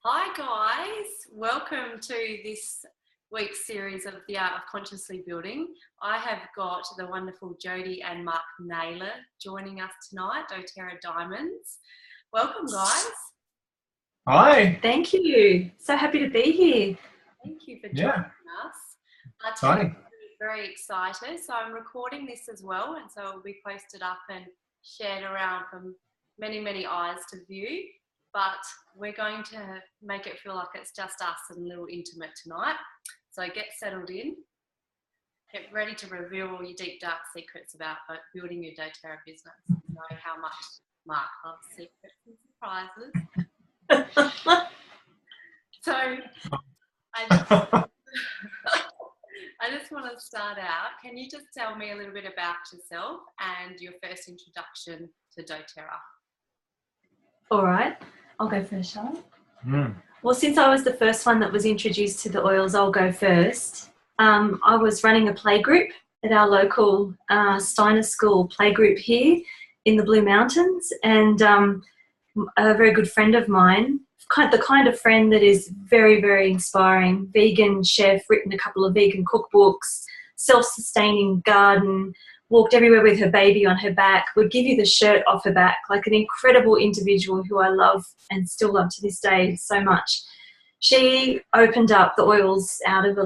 Hi guys, welcome to this week's series of The Art of Consciously Building. I have got the wonderful Jodi and Mark Naylor joining us tonight, doTERRA Diamonds. Welcome guys. Hi. Thank you. So happy to be here. Thank you for joining us. Exciting. Very excited. So I'm recording this as well, and so it will be posted up and shared around from many, many eyes to view. But we're going to make it feel like it's just us and a little intimate tonight. So get settled in. Get ready to reveal all your deep, dark secrets about building your doTERRA business. You know how much Mark loves secrets and surprises. So I just want to start out. Can you just tell me a little bit about yourself and your first introduction to doTERRA? All right. I'll go first, shall I? Well, since I was the first one that was introduced to the oils, I'll go first. I was running a playgroup at our local Steiner School playgroup here in the Blue Mountains, and a very good friend of mine, the kind of friend that is very, very inspiring, vegan chef, written a couple of vegan cookbooks, self-sustaining garden, walked everywhere with her baby on her back, would give you the shirt off her back, like an incredible individual who I love and still love to this day so much. She opened up the oils out of her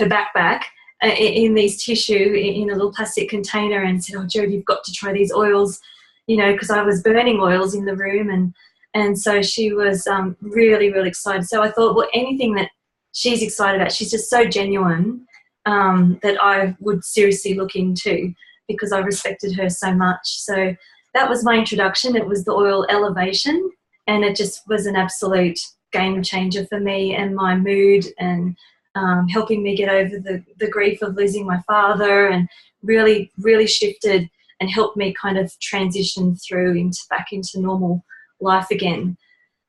backpack in these tissue in a little plastic container and said, "Oh, Jodi, you've got to try these oils," you know, because I was burning oils in the room, and so she was really, really excited. So I thought, well, anything that she's excited about, she's just so genuine. That I would seriously look into because I respected her so much. So that was my introduction. It was the oil elevation, and it just was an absolute game changer for me and my mood, and helping me get over the grief of losing my father, and really, really shifted and helped me kind of transition through back into normal life again.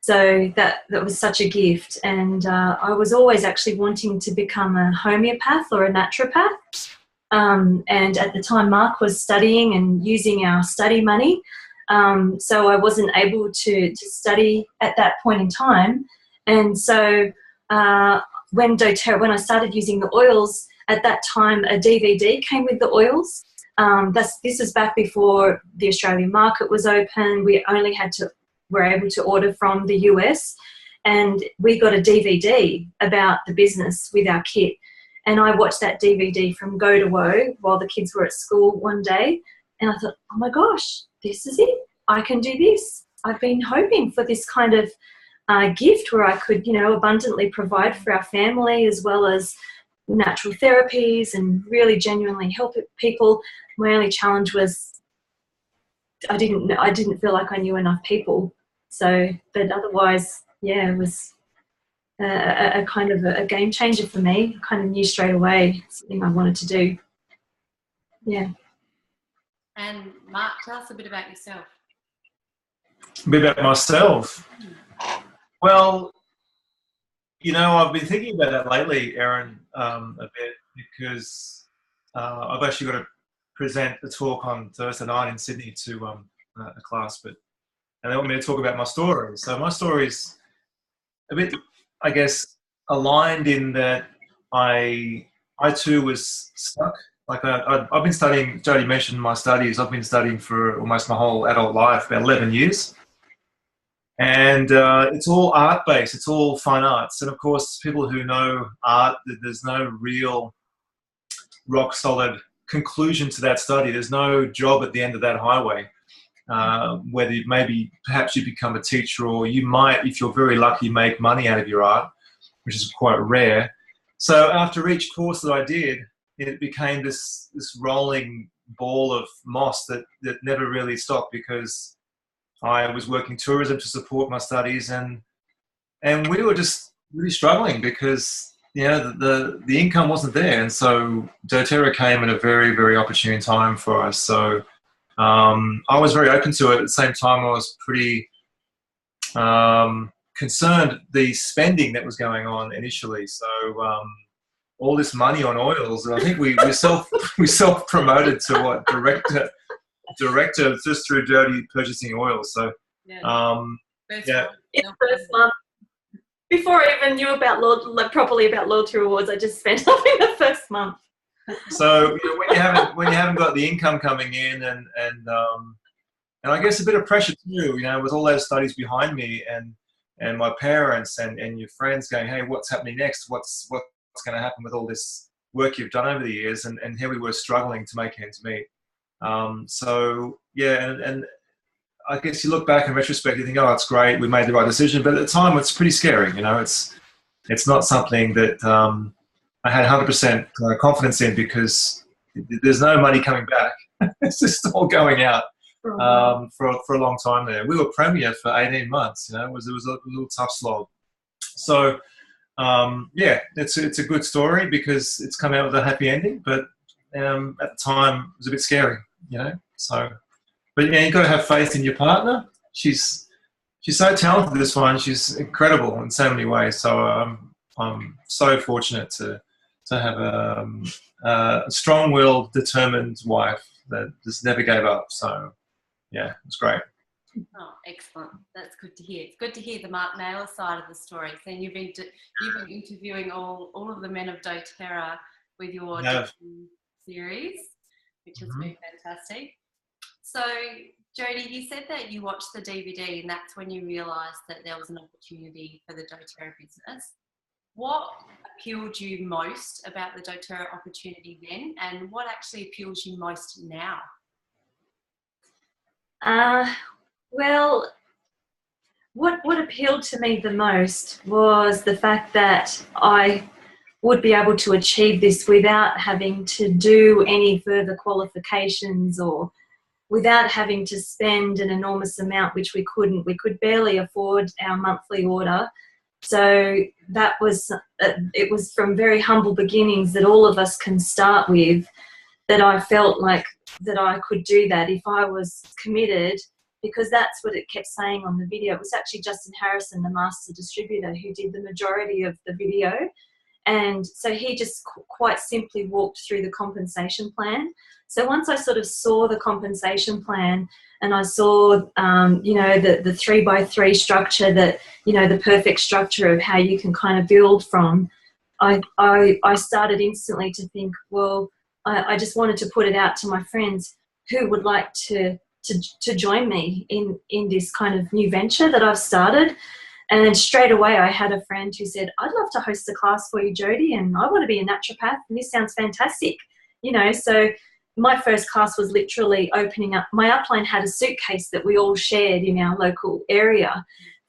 So that was such a gift, and I was always actually wanting to become a homeopath or a naturopath, and at the time Mark was studying and using our study money, so I wasn't able to study at that point in time. And so when I started using the oils, at that time a DVD came with the oils. This was back before the Australian market was open. We only were able to order from the US, and we got a DVD about the business with our kit. And I watched that DVD from go to woe while the kids were at school one day, and I thought, oh my gosh, this is it. I can do this. I've been hoping for this kind of gift where I could, you know, abundantly provide for our family, as well as natural therapies, and really genuinely help people. My only challenge was I didn't feel like I knew enough people. So, but otherwise, yeah, it was a kind of a game changer for me. I kind of knew straight away something I wanted to do. Yeah. And Mark, tell us a bit about yourself. A bit about myself. Well, you know, I've been thinking about that lately, Erin, a bit, because I've actually got to present a talk on Thursday night in Sydney to a class, and they want me to talk about my story. So my story's a bit, I guess, aligned in that I too was stuck. Like I've been studying, Jodi mentioned my studies, I've been studying for almost my whole adult life, about 11 years. And it's all art-based, it's all fine arts. And of course, people who know art, there's no real rock-solid conclusion to that study. There's no job at the end of that highway. Whether perhaps you become a teacher, or you might, if you're very lucky, make money out of your art, which is quite rare. So after each course that I did, it became this rolling ball of moss that never really stopped, because I was working tourism to support my studies, and we were just really struggling because, you know, the income wasn't there. And so doTERRA came at a very, very opportune time for us. So I was very open to it. At the same time, I was pretty concerned the spending that was going on initially. So all this money on oils, and I think we self promoted to what director just through Jodi purchasing oils. So First month before I even knew about properly about loyalty rewards, I just spent off in the first month. So when you haven't got the income coming in, and I guess a bit of pressure too, with all those studies behind me, and my parents and your friends going, hey, what's happening next? What's going to happen with all this work you've done over the years? And here we were struggling to make ends meet. So yeah, and I guess you look back in retrospect, you think, oh, it's great, we made the right decision. But at the time, it's pretty scary. It's not something that I had 100% confidence in, because there's no money coming back. It's just all going out for a long time there. We were premier for 18 months. It was a little tough slog. So yeah, it's a good story because it's come out with a happy ending. But at the time, it was a bit scary. So. But yeah, you've got to have faith in your partner. She's so talented, this one. She's incredible in so many ways. So I'm so fortunate to have a strong-willed, determined wife that just never gave up. So yeah, it's great. Oh, excellent. That's good to hear. It's good to hear the Mark Naylor side of the story. So you've been interviewing all of the men of doTERRA with your series, which has been fantastic. So, Jodi, you said that you watched the DVD and that's when you realised that there was an opportunity for the doTERRA business. What appealed you most about the doTERRA opportunity then, and what actually appeals you most now? Well, what appealed to me the most was the fact that I would be able to achieve this without having to do any further qualifications or without having to spend an enormous amount, which we couldn't. We could barely afford our monthly order. So that was, it was from very humble beginnings that all of us can start with, that I felt like that I could do that if I was committed, because that's what it kept saying on the video. It was actually Justin Harrison, the master distributor, who did the majority of the video. And so he just quite simply walked through the compensation plan. So once I sort of saw the compensation plan and I saw, the 3x3 structure, that, the perfect structure of how you can kind of build from, I started instantly to think, well, I just wanted to put it out to my friends who would like to join me in this kind of new venture that I've started. And then straight away I had a friend who said, I'd love to host a class for you, Jodi, and I want to be a naturopath, and this sounds fantastic. So my first class was literally opening up. My upline had a suitcase that we all shared in our local area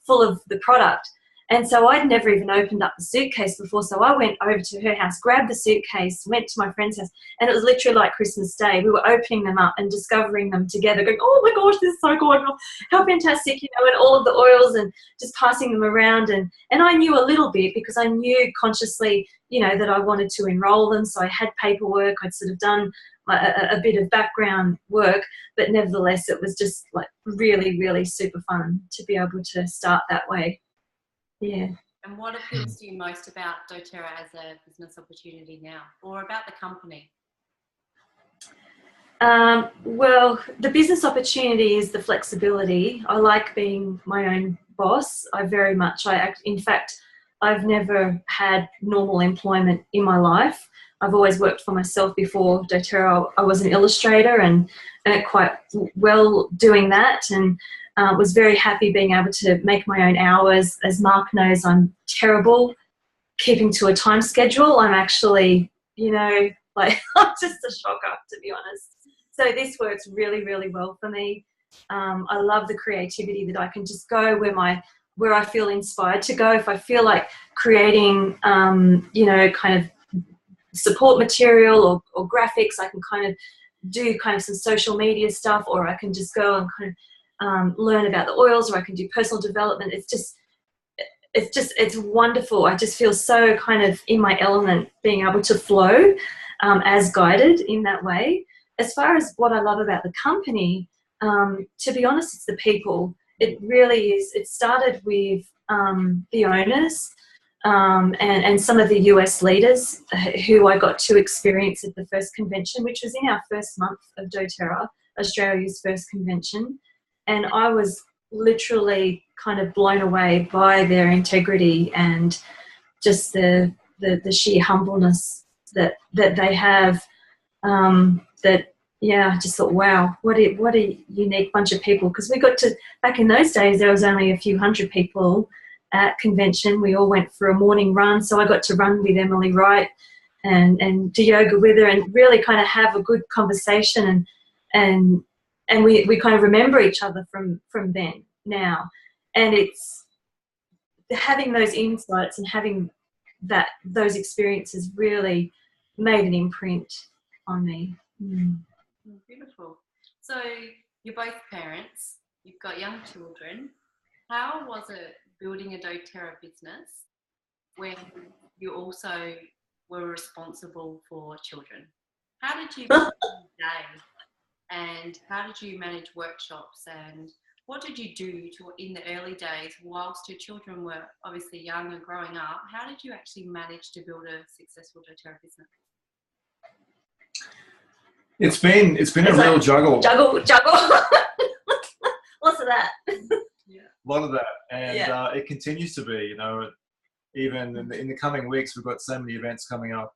full of the product. And so I'd never even opened up the suitcase before. So I went over to her house, grabbed the suitcase, went to my friend's house, and it was literally like Christmas Day. We were opening them up and discovering them together, going, oh my gosh, this is so good. How fantastic, and all of the oils, and just passing them around. And I knew a little bit because I knew consciously, that I wanted to enroll them. So I had paperwork. I'd sort of done a bit of background work, but nevertheless, it was just like really, really super fun to be able to start that way. Yeah. And what appeals to you most about doTERRA as a business opportunity now, or about the company? Well, the business opportunity is the flexibility. I like being my own boss. In fact, I've never had normal employment in my life. I've always worked for myself before doTERRA. I was an illustrator and earned quite well doing that, and was very happy being able to make my own hours. As Mark knows, I'm terrible keeping to a time schedule. I'm actually, I'm just a shocker, to be honest. So this works really, really well for me. I love the creativity that I can just go where I feel inspired to go. If I feel like creating, kind of support material or graphics, I can kind of do kind of some social media stuff, or I can just go and kind of learn about the oils, or I can do personal development. It's wonderful. I just feel so kind of in my element, being able to flow as guided in that way. As far as what I love about the company, to be honest, it's the people. It really is. It started with the owners and some of the US leaders who I got to experience at the first convention, which was in our first month of doTERRA, Australia's first convention. And I was literally kind of blown away by their integrity and just the sheer humbleness that they have. I just thought, wow, what a unique bunch of people. Because we got to, back in those days, there was only a few hundred people at convention. We all went for a morning run, so I got to run with Emily Wright and do yoga with her and really kind of have a good conversation and we kind of remember each other from then now. And it's having those insights and having those experiences really made an imprint on me. Beautiful. So you're both parents, you've got young children. How was it building a doTERRA business when you also were responsible for children? How did you manage your day, and how did you manage workshops, and what did you do in the early days whilst your children were obviously young and growing up? How did you actually manage to build a successful doTERRA business? It's been a real juggle. Juggle. Lots of that. Yeah. A lot of that, and it continues to be. You know, even in the coming weeks, we've got so many events coming up.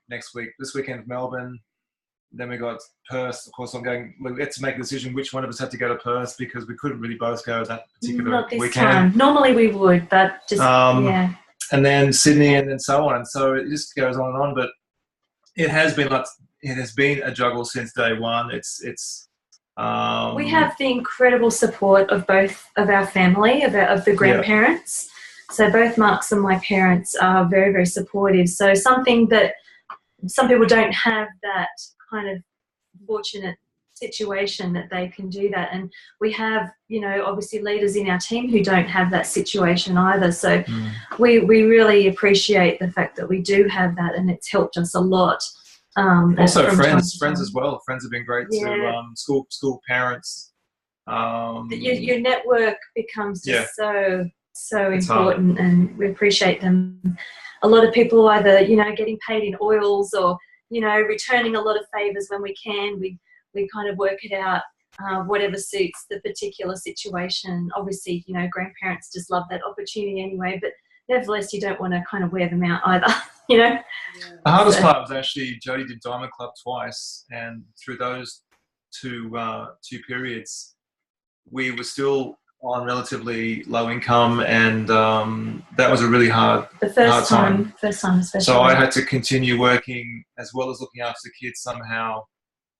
Next week, this weekend, Melbourne. Then we got Perth. Of course, we had to make a decision which one of us had to go to Perth because we couldn't really both go that particular Not this weekend. time. Normally we would, but just yeah. And then Sydney, and then so on. And so it just goes on and on. But it has been a juggle since day one. We have the incredible support of both of our family, of the grandparents. Yeah. So both Mark's and my parents are very, very supportive. So something that some people don't have that kind of fortunate situation that they can do that. And we have, obviously leaders in our team who don't have that situation either. So we really appreciate the fact that we do have that, and it's helped us a lot. Also friends as well. Friends have been great too. School parents. Your network becomes just so important, and we appreciate them. A lot of people either, getting paid in oils or, returning a lot of favours when we can. We kind of work it out, whatever suits the particular situation. Obviously, grandparents just love that opportunity anyway, but nevertheless, you don't want to kind of wear them out either, The hardest part was actually Jodi did Diamond Club twice, and through those two periods, we were still on relatively low income, and that was a really hard time especially. So I had to continue working as well as looking after the kids somehow,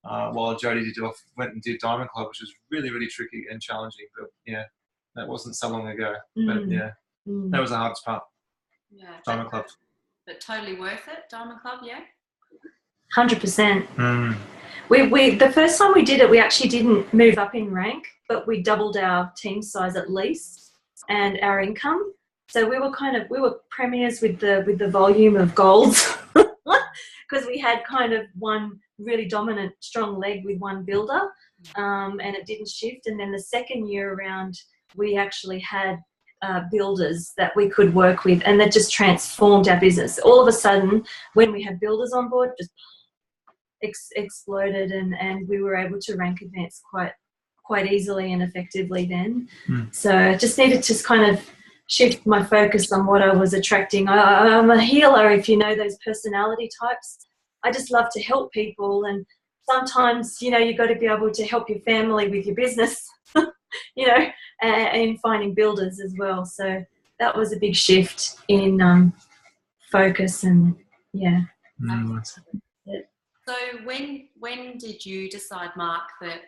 while Jodi went and did Diamond Club, which was really, really tricky and challenging. But that wasn't so long ago. But that was the hardest part. Yeah, Diamond Club. But totally worth it, Diamond Club, 100%. We the first time we did it, we actually didn't move up in rank, but we doubled our team size at least and our income. So we were premiers with the volume of golds because we had kind of one really dominant, strong leg with one builder, and it didn't shift. And then the second year around, we actually had builders that we could work with, and that just transformed our business. All of a sudden, when we had builders on board, just exploded, and we were able to rank advance quite easily and effectively then. So I just needed to kind of shift my focus on what I was attracting. I'm a healer, if you know those personality types. I just love to help people, and sometimes you've got to be able to help your family with your business, and finding builders as well. So that was a big shift in focus, and So when did you decide, Mark, that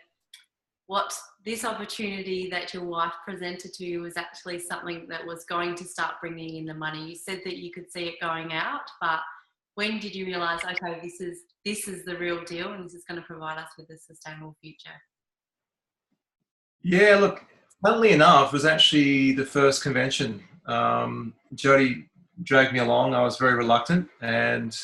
what this opportunity that your wife presented to you was actually something that was going to start bringing in the money? You said that you could see it going out, but when did you realise, okay, this is the real deal, and this is going to provide us with a sustainable future? Yeah, look, funnily enough, it was actually the first convention. Jodi dragged me along. I was very reluctant, and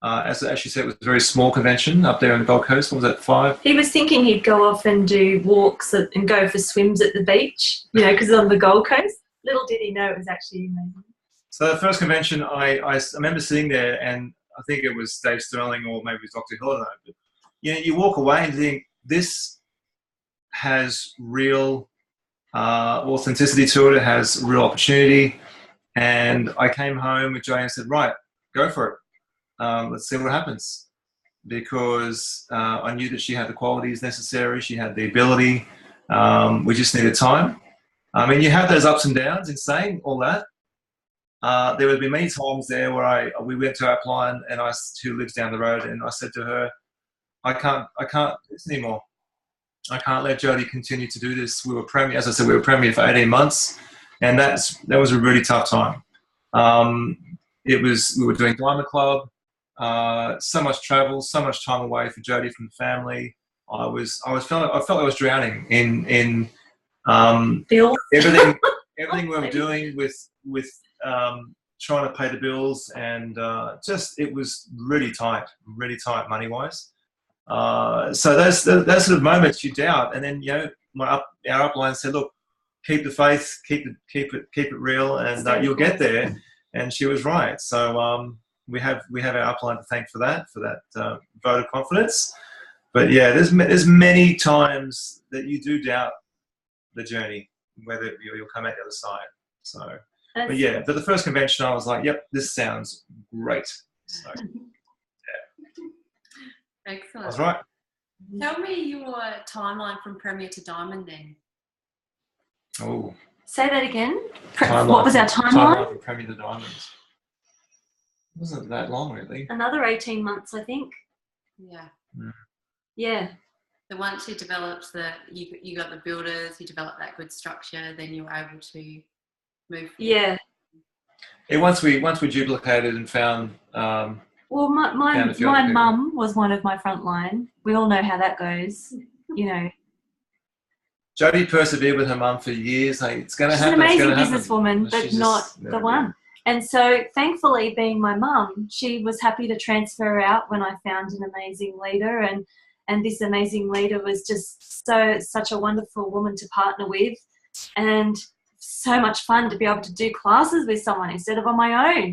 as she said, it was a very small convention up there on the Gold Coast. What was that, 5? He was thinking he'd go off and do walks and go for swims at the beach, because it's on the Gold Coast. Little did he know it was actually amazing. So the first convention, I remember sitting there, and I think it was Dave Sterling or maybe it was Dr. Hill, I don't know. But, you walk away and think, this has real authenticity to it. It has real opportunity. And I came home with Jodi and said, right, go for it. Let's see what happens. Because I knew that she had the qualities necessary. She had the ability. We just needed time. I mean, you have those ups and downs in saying all that. There would be many times there where we went to our client and who lives down the road, and I said to her, I can't do this anymore. I can't let Jodi continue to do this. We were premier, as I said, we were premier for 18 months, and that was a really tough time. We were doing Diamond Club, so much travel, so much time away for Jodi from the family. I felt I was drowning in everything we were doing with trying to pay the bills, and it was really tight money wise. So those sort of moments you doubt, and then our upline said, "Look, keep the faith, keep it real, and you'll get there." And she was right. So we have our upline to thank for that vote of confidence. But yeah, there's many times that you do doubt the journey, whether you'll come out the other side. So, but yeah, for the first convention, I was like, "Yep, this sounds great." So, yeah. Excellent. I was right. Tell me your timeline from Premier to Diamond then. Oh. Say that again. What was our timeline? From Premier to Diamond. It wasn't that long, really. Another 18 months, I think. Yeah. Mm. Yeah. So once you developed you got the builders, you developed that good structure, then you were able to move forward. Yeah. Yeah, once we duplicated and found. Well, my mum was one of my front line. We all know how that goes, Jodi persevered with her mum for years. Hey, it's going to happen. She's an amazing businesswoman, but not the one. Been. And so, thankfully, being my mum, she was happy to transfer out when I found an amazing leader, and this amazing leader was just such a wonderful woman to partner with, and so much fun to be able to do classes with someone instead of on my own,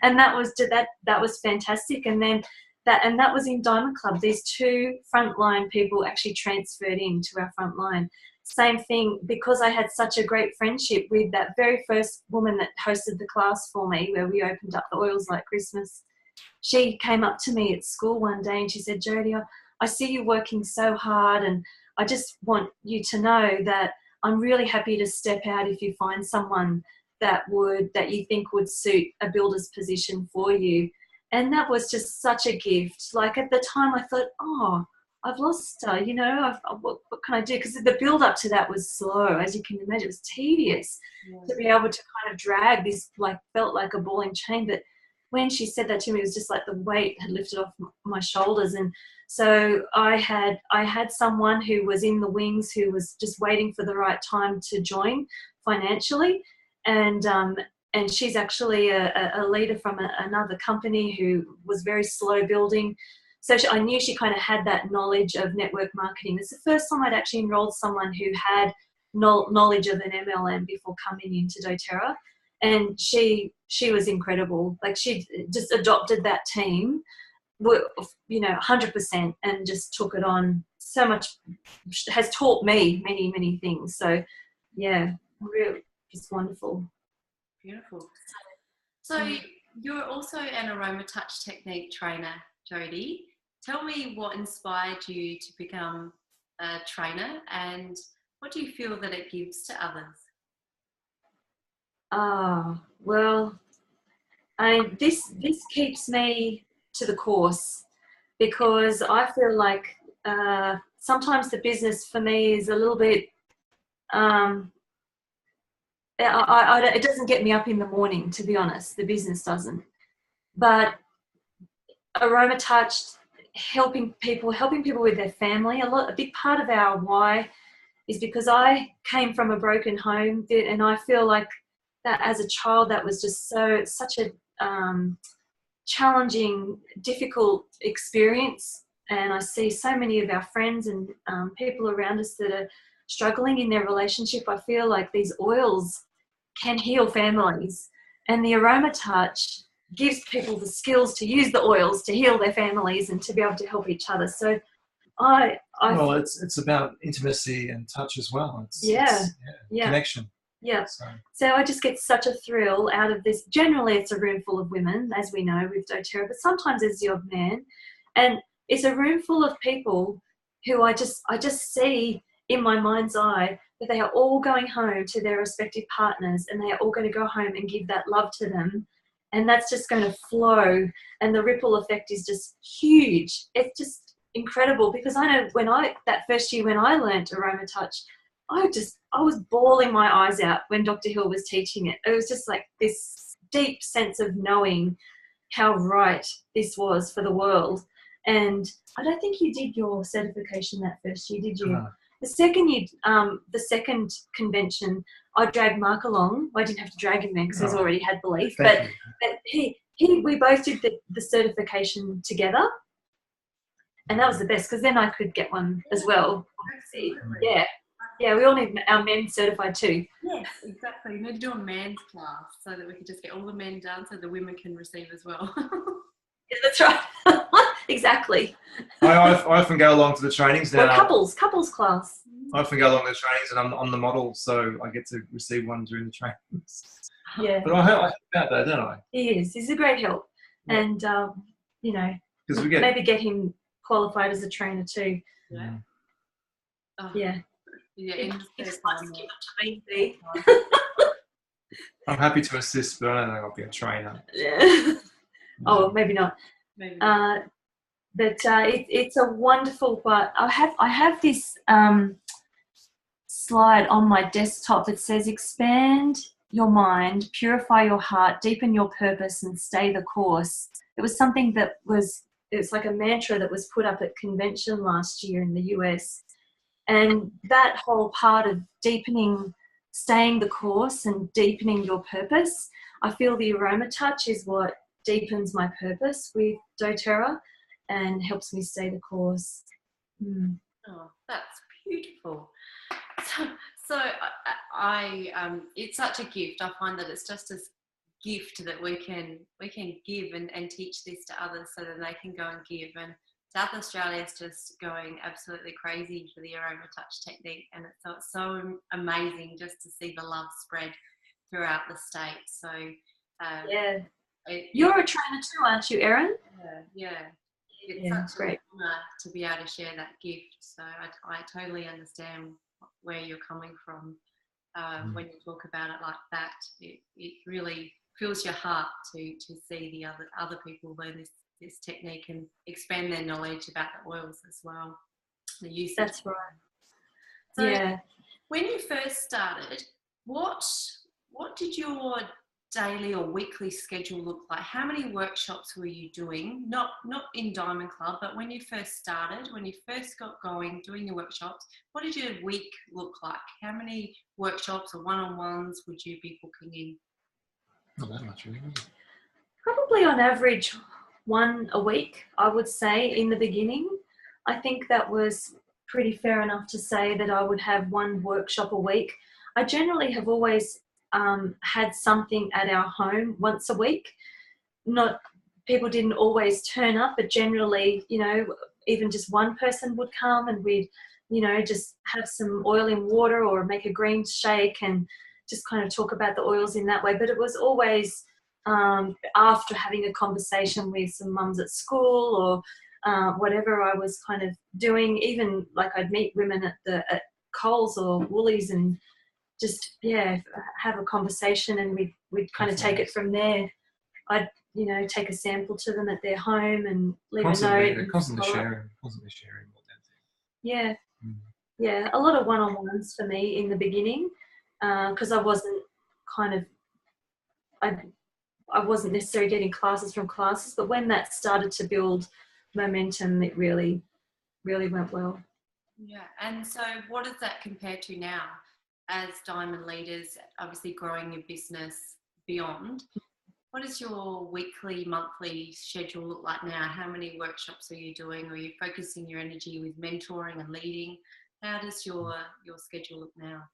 and that was fantastic. And then that was in Diamond Club. These two frontline people actually transferred into our front line. Same thing, because I had such a great friendship with that very first woman that hosted the class for me, where we opened up the oils like Christmas. She came up to me at school one day and she said, "Jodi, I see you working so hard, and I just want you to know that I'm really happy to step out if you find someone that you think would suit a builder's position for you." And that was just such a gift. Like at the time I thought, oh, I've lost her, what can I do? Because the build up to that was slow, as you can imagine. It was tedious to be able to kind of drag this, felt like a ball and chain. But when she said that to me, it was just like the weight had lifted off my shoulders. And so I had someone who was in the wings, who was just waiting for the right time to join financially. And she's actually a leader from another company who was very slow building. So I knew she kind of had that knowledge of network marketing. It's the first time I'd actually enrolled someone who had knowledge of an MLM before coming into doTERRA. And she was incredible. Like, she just adopted that team, 100%, and just took it on so much. Has taught me many, many things. So yeah, really just wonderful. Beautiful. So you're also an Aroma Touch technique trainer, Jodi. Tell me what inspired you to become a trainer, and what do you feel that it gives to others? Well, this keeps me to the course, because I feel like sometimes the business for me is a little bit it doesn't get me up in the morning, to be honest. The business doesn't. But Aroma Touch, helping people with their family, a big part of our why is because I came from a broken home, and I feel like that as a child, that was just such a challenging, difficult experience. And I see so many of our friends and people around us that are struggling in their relationship. I feel like these oils can heal families, and the Aroma Touch gives people the skills to use the oils to heal their families and to be able to help each other. So I Well, it's about intimacy and touch as well. It's connection. Yeah. So I just get such a thrill out of this. Generally, it's a room full of women, as we know, with doTERRA, but sometimes there's the odd man. And it's a room full of people who I just see in my mind's eye that they are all going home to their respective partners, and they are all going to go home and give that love to them. And that's just going to flow, and the ripple effect is just huge. It's just incredible, because I know that first year when I learnt Aroma Touch, I was bawling my eyes out when Dr. Hill was teaching it. It was just like this deep sense of knowing how right this was for the world. And I don't think you did your certification that first year, did you? No. The second year, the second convention, I dragged Mark along. I didn't have to drag him there because he's already had belief. But we both did the certification together. And that was the best, because then I could get one as well. Yeah, we all need our men certified too. Yes, exactly. We need to do a men's class so that we can just get all the men done so the women can receive as well. Yeah, that's right. Exactly. I often go along to the trainings now. Well, couples class. I often go along to the trainings, and I'm the model, so I get to receive one during the trainings. Yeah. But I help out though, don't I? He is. He's a great help. Yeah. And, you know, maybe get him qualified as a trainer too. Yeah. Oh. Yeah. Yeah, I'm happy to assist, but I don't think I'll be a trainer. Yeah. Oh, maybe not. Maybe not. But it's a wonderful part. I have this slide on my desktop that says expand your mind, purify your heart, deepen your purpose, and stay the course. It was something it's like a mantra that was put up at convention last year in the US. And that whole part of staying the course and deepening your purpose, I feel the Aroma Touch is what deepens my purpose with doTERRA and helps me stay the course. Mm. Oh, that's beautiful. So it's such a gift. I find that it's just a gift that we can give and teach this to others so that they can go and give. And South Australia is just going absolutely crazy for the Aroma Touch technique, and it's so amazing just to see the love spread throughout the state. So yeah, you're a trainer too, aren't you, Erin? Yeah. It's such an honour to be able to share that gift. So I totally understand where you're coming from when you talk about it like that. It really fills your heart to see the other people learn this technique and expand their knowledge about the oils as well. The use. That's right. So yeah. When you first started, what did your daily or weekly schedule look like? How many workshops were you doing? Not in Diamond Club, but when you first started, when you first got going doing your workshops, what did your week look like? How many workshops or one-on-ones would you be booking in? Not that much, really. Probably on average 1 a week, I would say, in the beginning. I think that was pretty fair enough to say that I would have 1 workshop a week. I generally have always had something at our home once a week. People didn't always turn up, but generally, you know, even just one person would come and we'd, you know, just have some oil in water or make a green shake and just kind of talk about the oils in that way. But it was always after having a conversation with some mums at school or whatever I was kind of doing. Even like I'd meet women at Coles or Woolies and just have a conversation, and we'd kind of take it from there. I'd, you know, take a sample to them at their home and leave a note. Constantly sharing. Yeah. Yeah, a lot of one-on-ones for me in the beginning because I wasn't I wasn't necessarily getting classes from classes, but when that started to build momentum, it really, really went well. Yeah, and so what does that compare to now as Diamond leaders, obviously growing your business beyond? What does your weekly, monthly schedule look like now? How many workshops are you doing? Are you focusing your energy with mentoring and leading? How does your schedule look now?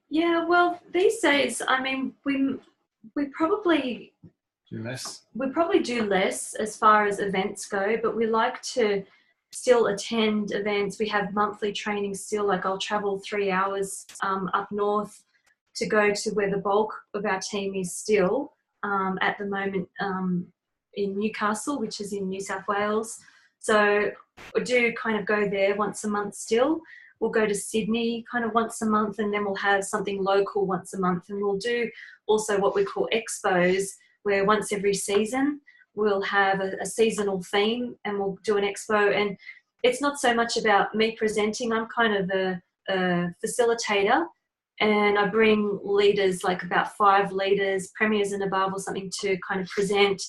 Yeah, well, these days, I mean, we probably do less. We probably do less as far as events go, but we like to still attend events. We have monthly training still. Like I'll travel 3 hours up north to go to where the bulk of our team is still at the moment in Newcastle, which is in New South Wales. So I do kind of go there once a month still. We'll go to Sydney kind of once a month, and then we'll have something local once a month. And we'll do also what we call expos, where once every season we'll have a seasonal theme and we'll do an expo. And it's not so much about me presenting. I'm kind of a facilitator, and I bring leaders, like about 5 leaders, premiers and above or something, to kind of present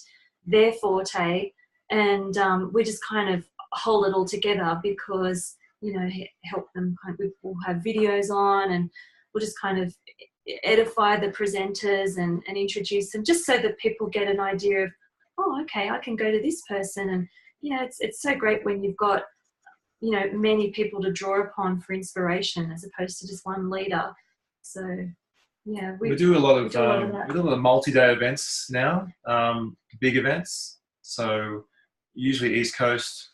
their forte. And we just kind of hold it all together because, you know, help them we'll have videos on, and we'll just kind of edify the presenters and introduce them, just so that people get an idea of, oh, okay, I can go to this person. And, you know, it's so great when you've got, you know, many people to draw upon for inspiration as opposed to just one leader. So, yeah. We do a lot of multi-day events now, big events. So usually East Coast.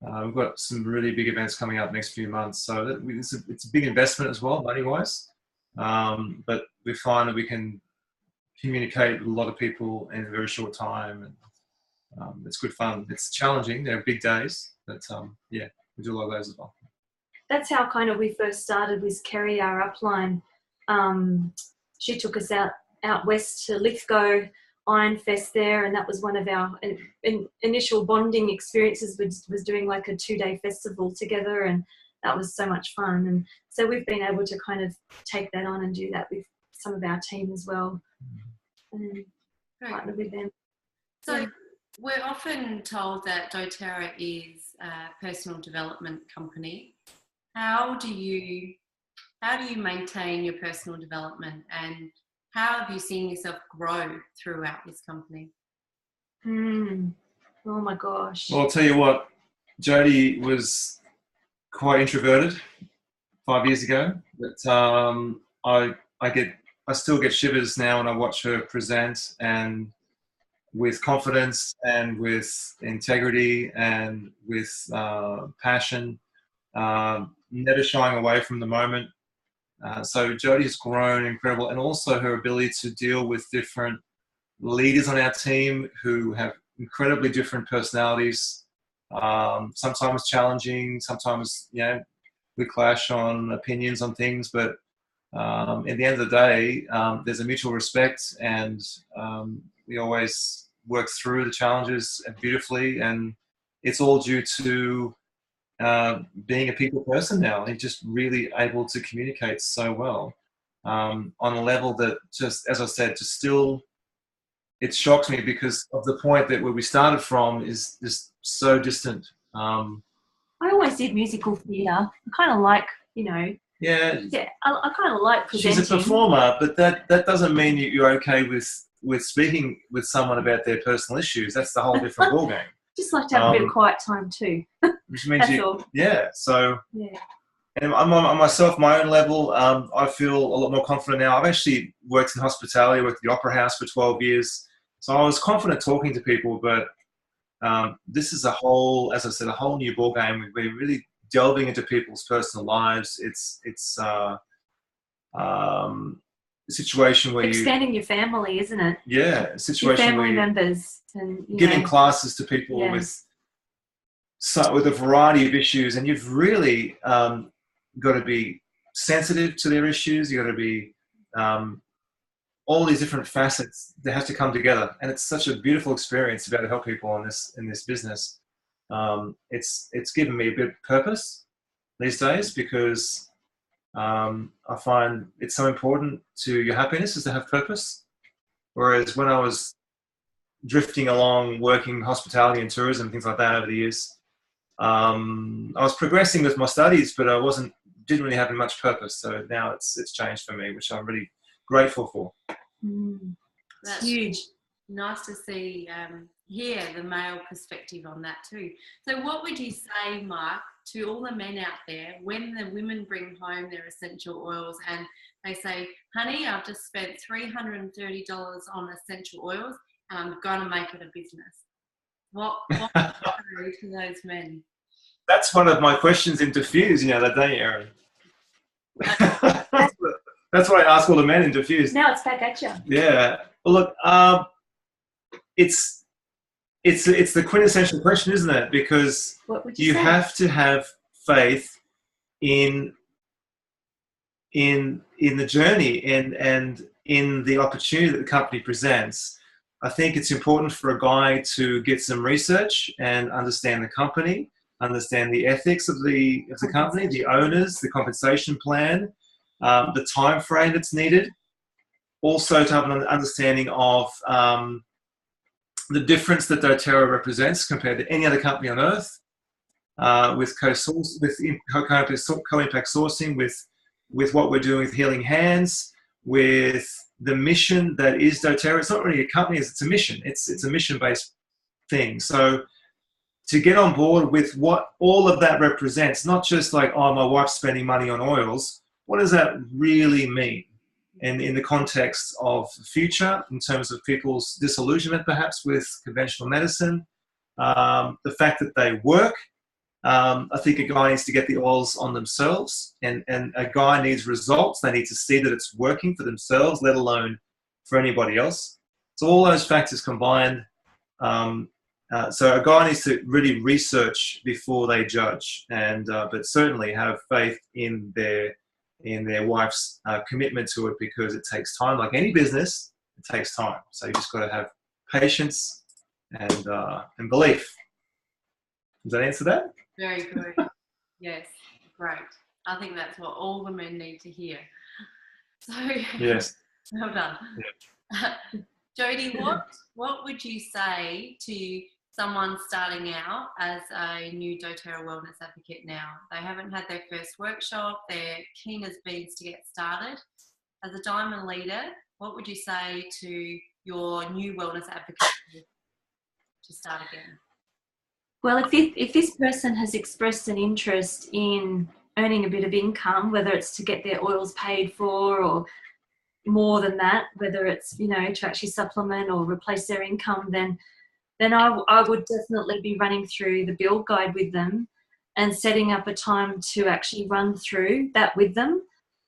We've got some really big events coming up next few months. So it's a big investment as well, money-wise. But we find that we can communicate with a lot of people in a very short time. And it's good fun. It's challenging. They're big days. But, yeah, we do a lot of those as well. That's how kind of we first started with Kerry, our upline. She took us out west to Lithgow Iron Fest there, and that was one of our initial bonding experiences, was doing like a 2-day festival together, and that was so much fun. And so we've been able to kind of take that on and do that with some of our team as well, and partner with them. So we're often told that doTERRA is a personal development company. How do you maintain your personal development, and how have you seen yourself grow throughout this company? Oh my gosh. Well, I'll tell you what, Jodi was quite introverted 5 years ago, but I still get shivers now when I watch her present, and with confidence and with integrity and with passion, never shying away from the moment. So Jodi has grown incredible, and also her ability to deal with different leaders on our team who have incredibly different personalities, sometimes challenging, sometimes, you know, we clash on opinions on things, but at the end of the day, there's a mutual respect, and we always work through the challenges beautifully, and it's all due to being a people person now, and just really able to communicate so well on a level that, just as I said, just still, it shocks me because of the point that where we started from is just so distant. I always did musical theatre. I kind of like, you know. Yeah. Yeah, I kind of like presenting. She's a performer, but that doesn't mean you're okay with speaking with someone about their personal issues. That's the whole different ballgame. Just like to have a bit of quiet time too. Which means all. Yeah. So. Yeah. And I'm on myself, my own level. I feel a lot more confident now. I've actually worked in hospitality, worked at the Opera House for 12 years. So I was confident talking to people, but this is as I said, a whole new ballgame. We're really delving into people's personal lives. It's a situation where expanding your family, isn't it? Yeah, a situation your family where members and giving classes to people with a variety of issues, and you've really got to be sensitive to their issues. You've got to be all these different facets that have to come together, and it's such a beautiful experience to be able to help people in this business. It's given me a bit of purpose these days, because I find it's so important to your happiness is to have purpose. Whereas when I was drifting along, working hospitality and tourism, things like that over the years, I was progressing with my studies, but I didn't really have much purpose. So now it's changed for me, which I'm really grateful for. That's huge. Nice to hear the male perspective on that too. So what would you say, Mark, to all the men out there when the women bring home their essential oils and they say, honey, I've just spent $330 on essential oils and I'm going to make it a business? What would you say to those men? That's one of my questions in Diffuse, that day, Erin. That's what I ask all the men in Diffuse. Now it's back at you. Yeah. Well, look, it's the quintessential question, isn't it? Because what would you say? have to have faith in the journey and in the opportunity that the company presents. I think it's important for a guy to get some research and understand the company, understand the ethics of the company, the owners, the compensation plan, the time frame that's needed. Also to have an understanding of the difference that doTERRA represents compared to any other company on earth, with co-impact sourcing, with what we're doing with Healing Hands, with the mission that is doTERRA. It's not really a company, it's a mission. It's a mission-based thing. So to get on board with what all of that represents, not just like, oh, my wife's spending money on oils, what does that really mean? And in the context of the future, in terms of people's disillusionment perhaps with conventional medicine, the fact that they work, I think a guy needs to get the oils on themselves, and a guy needs results. They need to see that it's working for themselves, let alone for anybody else. So all those factors combined. So a guy needs to really research before they judge, and but certainly have faith in their wife's commitment to it, because it takes time. Like any business, it takes time. So you just got to have patience and belief. Does that answer that? Very good. Yes, great. I think that's what all the men need to hear. So yes, well done. Yeah. Jodi, what would you say to someone starting out as a new doTERRA wellness advocate now? They haven't had their first workshop, they're keen as beans to get started. As a diamond leader, what would you say to your new wellness advocate to start again? Well, if this person has expressed an interest in earning a bit of income, whether it's to get their oils paid for or more than that, whether it's, to actually supplement or replace their income, then I would definitely be running through the build guide with them and setting up a time to actually run through that with them,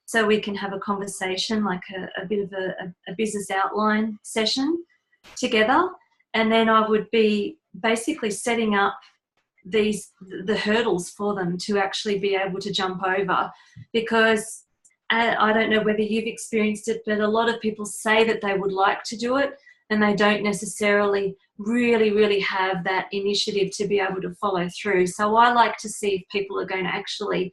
so we can have a conversation, like a bit of a business outline session together. And then I would be basically setting up the hurdles for them to actually be able to jump over, because I don't know whether you've experienced it, but a lot of people say that they would like to do it and they don't necessarily really have that initiative to be able to follow through. So I like to see if people are going to actually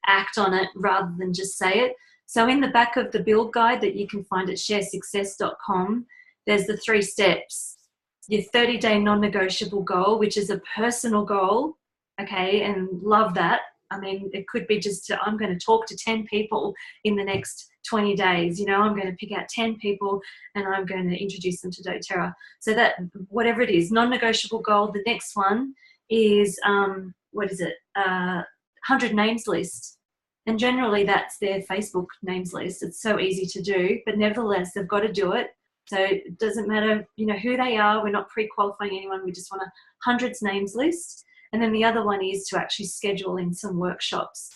act on it rather than just say it. So in the back of the build guide that you can find at sharesuccess.com, there's the 3 steps. Your 30-day non-negotiable goal, which is a personal goal, okay, and love that. I mean, it could be just I'm going to talk to 10 people in the next 20 days. I'm going to pick out 10 people and I'm going to introduce them to doTERRA. So that, whatever it is, non-negotiable goal. The next one is, 100 names list. And generally that's their Facebook names list. It's so easy to do, but nevertheless, they've got to do it. So it doesn't matter, who they are. We're not pre-qualifying anyone. We just want a hundreds names list. And then the other one is to actually schedule in some workshops.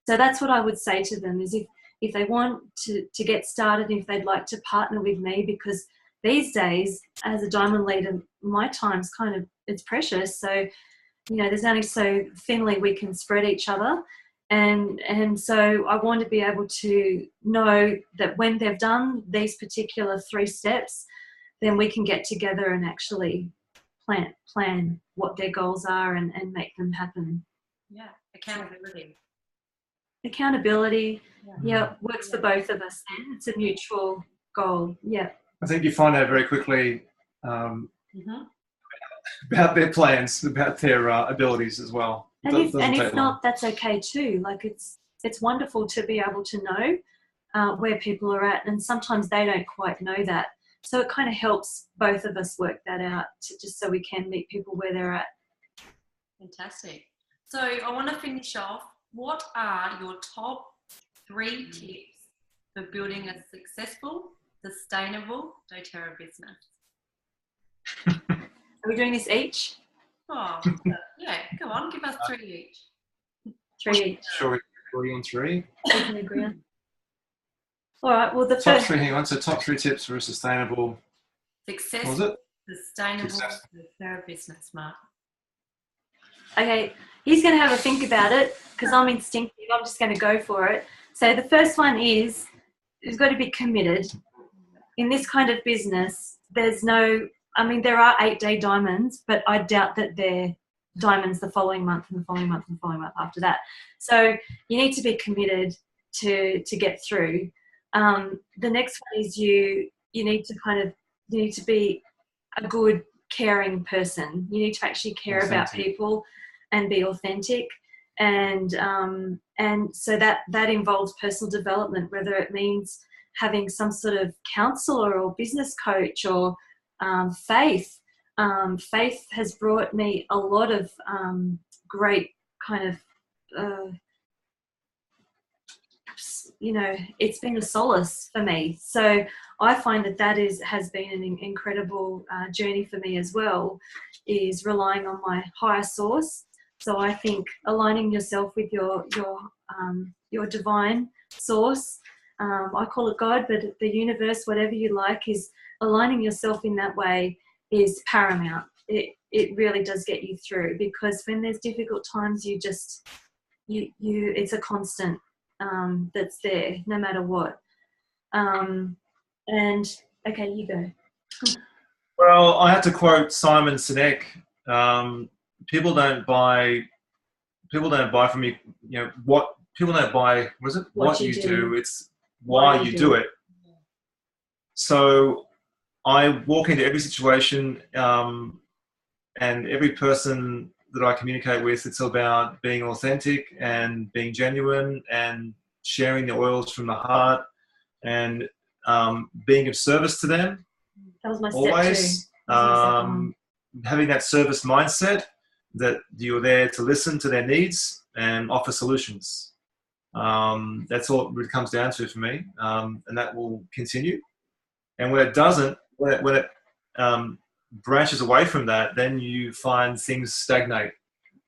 So that's what I would say to them, is if they want to get started, if they'd like to partner with me, because these days as a diamond leader, my time's it's precious. So, there's only so thinly we can spread each other. And so I want to be able to know that when they've done these particular 3 steps, then we can get together and actually plan what their goals are and make them happen. Yeah, accountability. Works for both of us then. It's a mutual goal. Yeah. I think you find out very quickly about their plans, about their abilities as well. And if not, that's okay too. Like it's wonderful to be able to know where people are at, and sometimes they don't quite know that. So it kind of helps both of us work that out, just so we can meet people where they're at. Fantastic. So I want to finish off. What are your top 3 tips for building a successful, sustainable doTERRA business? Are we doing this each? Oh, yeah, go on, give us 3 each. 3 each. Sure, we agree on 3. We can agree on. All right. Well, the Top first 3. Hang on. So top 3 tips for a sustainable. Success. What was it? Sustainable doTERRA business, Mark. Okay, he's going to have a think about it because I'm instinctive. I'm just going to go for it. So the first one is you've got to be committed. In this kind of business, there's no, I mean, there are 8-day diamonds, but I doubt that they're diamonds the following month and the following month and the following month after that. So you need to be committed to get through. The next one is you need to be a good, caring person. You need to actually care about people and be authentic. And so that involves personal development, whether it means having some sort of counselor or business coach or faith. Faith has brought me a lot of great kind of, it's been a solace for me. So I find that has been an incredible journey for me as well, is relying on my higher source. So I think aligning yourself with your divine source, I call it God, but the universe, whatever you like, is aligning yourself in that way is paramount. It really does get you through, because when there's difficult times, it's a constant that's there no matter what. And okay, you go. Well, I have to quote Simon Sinek. People don't buy from you. What people don't buy. Was it what you do? It's why you do it. So I walk into every situation, and every person that I communicate with, it's about being authentic and being genuine and sharing the oils from the heart and being of service to them. That was my always. Having that service mindset, that you're there to listen to their needs and offer solutions. That's all it really comes down to for me, and that will continue. And when it doesn't, when it branches away from that, then you find things stagnate.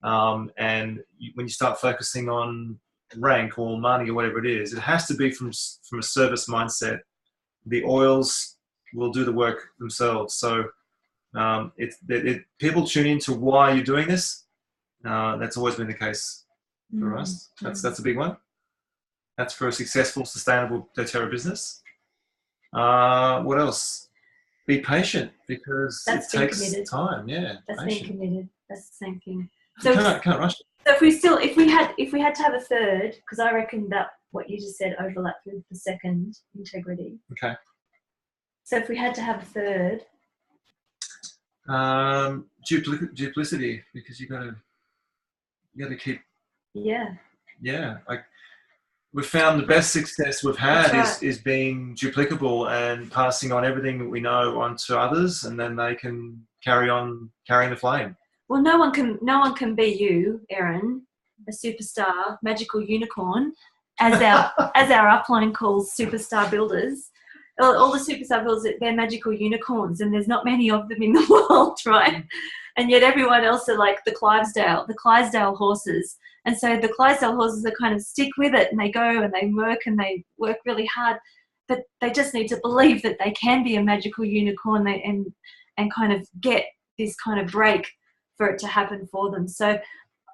And when you start focusing on rank or money or whatever it is, it has to be from a service mindset. The oils will do the work themselves. So people tune into why you're doing this. That's always been the case for us. That's a big one. That's for a successful, sustainable doTERRA business. What else? Be patient, because it takes time. Yeah, that's being committed. That's the same thing. So you can't rush it. So if we had to have a third, because I reckon that what you just said overlapped with the second, integrity. Okay. So if we had to have a third, duplicity, because you got to keep. Yeah. Like we've found the best success we've had is being duplicable and passing on everything that we know onto others, and then they can carry on carrying the flame. Well, no one can be you, Erin, a superstar, magical unicorn, as our upline calls superstar builders. All the superstar builders, they're magical unicorns, and there's not many of them in the world, right? And yet everyone else are like the Clydesdale horses. And so the Clydesdale horses are kind of stick with it, and they go and they work really hard, but they just need to believe that they can be a magical unicorn and kind of get this kind of break for it to happen for them. So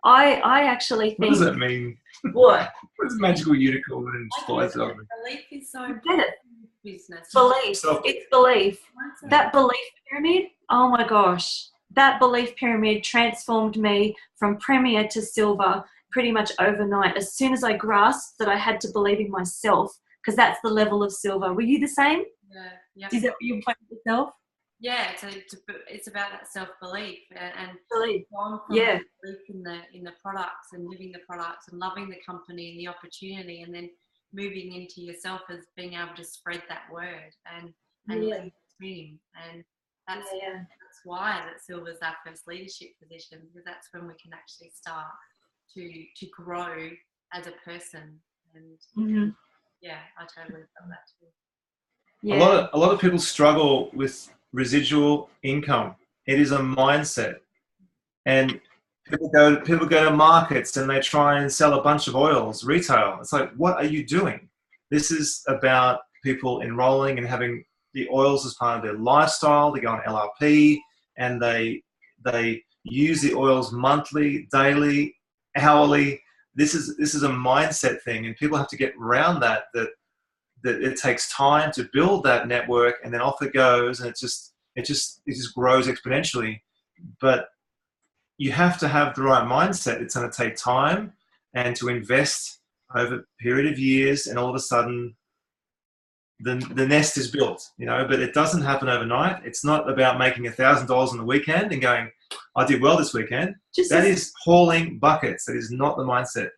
I actually think... What does that mean? What? What's magical unicorn and Clydesdale? Belief is so important. Business. Belief. It's belief. That belief pyramid, oh my gosh. That belief pyramid transformed me from premier to silver pretty much overnight. As soon as I grasped that I had to believe in myself, because that's the level of silver. Were you the same? Yeah. Is that what you point at yourself? Yeah, it's about that self-belief and belief. Belief in the products and living the products and loving the company and the opportunity, and then moving into yourself as being able to spread that word and swim. And that's why that silver's our first leadership position, because that's when we can actually start to grow as a person. And I totally felt that too. Yeah. A lot of people struggle with residual income. It is a mindset, and People go to markets and they try and sell a bunch of oils retail. It's like, what are you doing? This is about people enrolling and having the oils as part of their lifestyle. They go on LRP and they use the oils monthly, daily, hourly. This is a mindset thing, and people have to get around that it takes time to build that network, and then off it goes, and it just grows exponentially. But you have to have the right mindset. It's going to take time and to invest over a period of years, and all of a sudden the nest is built, but it doesn't happen overnight. It's not about making $1,000 on the weekend and going, I did well this weekend. That is hauling buckets. That is not the mindset.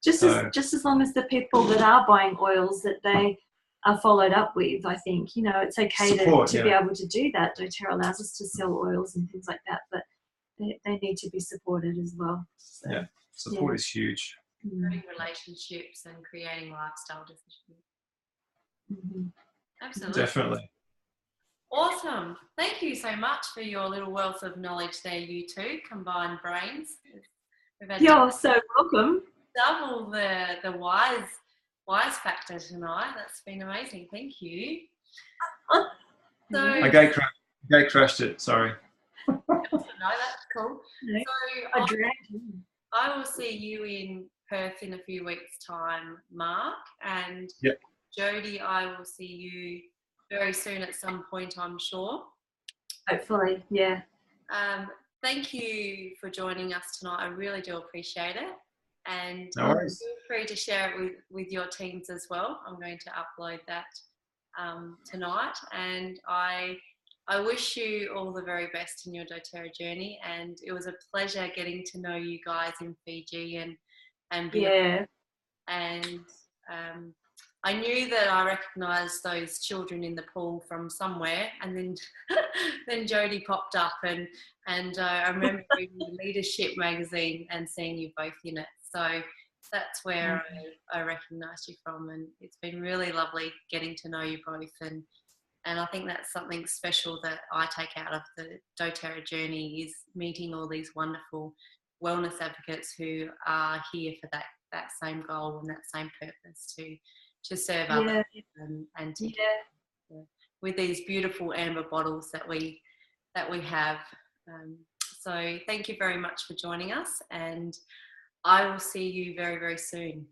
Just as long as the people that are buying oils, that they are followed up with, I think, it's okay to be able to do that. doTERRA allows us to sell oils and things like that, but they need to be supported as well. So, yeah, support is huge. Building relationships and creating lifestyle decisions. Mm-hmm. Absolutely. Definitely. Awesome. Thank you so much for your little wealth of knowledge there, you two. Combined brains. You're so welcome. Double the wise factor tonight. That's been amazing. Thank you. So I gate crashed it. Sorry. No, that's cool. No, so I will see you in Perth in a few weeks' time, Mark, and yep. Jodi, I will see you very soon at some point, I'm sure. Hopefully, yeah. Thank you for joining us tonight. I really do appreciate it. And no worries. Feel free to share it with your teams as well. I'm going to upload that tonight. And I wish you all the very best in your doTERRA journey. And it was a pleasure getting to know you guys in Fiji and beyond. Yeah. And I knew that I recognised those children in the pool from somewhere, and then Jodi popped up, and I remember reading the Leadership magazine and seeing you both in it. So that's where I recognised you from, and it's been really lovely getting to know you both, and I think that's something special that I take out of the doTERRA journey, is meeting all these wonderful wellness advocates who are here for that same goal and that same purpose to serve others and to with these beautiful amber bottles that we have. So thank you very much for joining us, and I will see you very, very soon.